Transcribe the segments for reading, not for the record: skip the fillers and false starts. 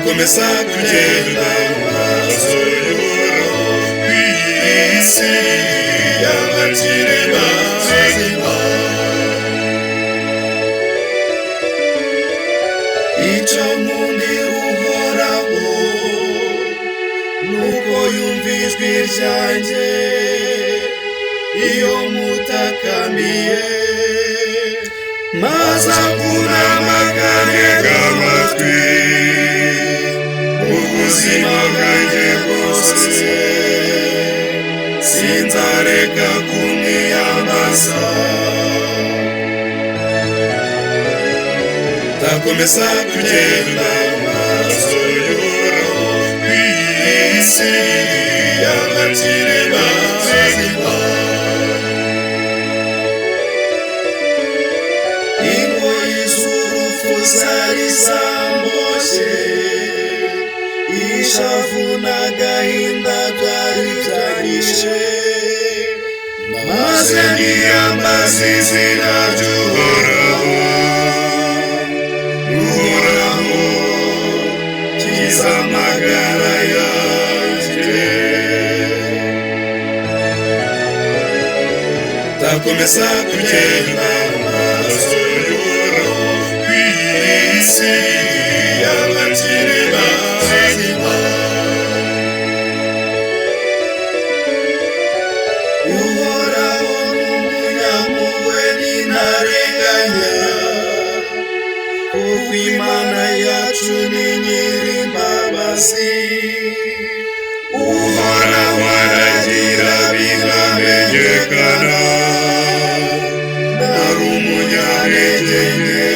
nzakomeza kugenda mu maso y'uhoraho ku isi y'abakiri bazima. Icyo nkundira uhoraho nuko yumva ijwi ryanjye iyo mutakamiye, maze akunama akantega amatwi. Mu buzima bwanjye bwose sinzareka kumwiyambaza. Nzakomeza kugenda mu maso y'uhoraho ku isi y'abakiri bazima. Ingoyi z'urupfu zari zamboshye, ishavu n'agahinda byari byanyishe, maze niyambaza izina ry'uhoraho. Uhoraho kiza amagara yanjye. Nzakomeza kugenda mu maso y'uhoraho ku isi y'abakiri bazima. Uhoraho ni umunyampuhwe n'intarenganya, kuko Imana yacu ni nyir'imbabazi. Uhoraho aragira bikamenyekana, ntari umunyantege nke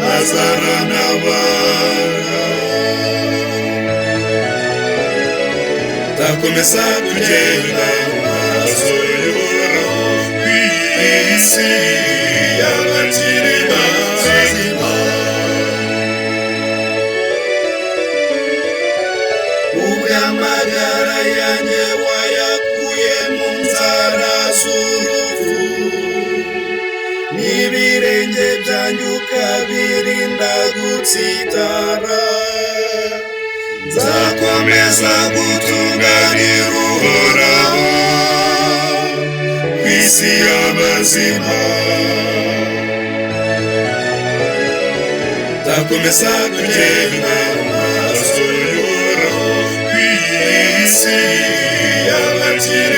maze arantabara. Nzakomeza kugenda mu maso y'uhoraho ku isi y'abakiri bazima. Ubwo amagara yanjye wayakuye mu nzara z'urupfu, n'ibirenge byanjye ukabirinda gutsitara. Nzakomeza gutunganira uhoraho ku isi y'abazima. Nzakomeza kugenda mu maso y'uhoraho ku isi y'abakiri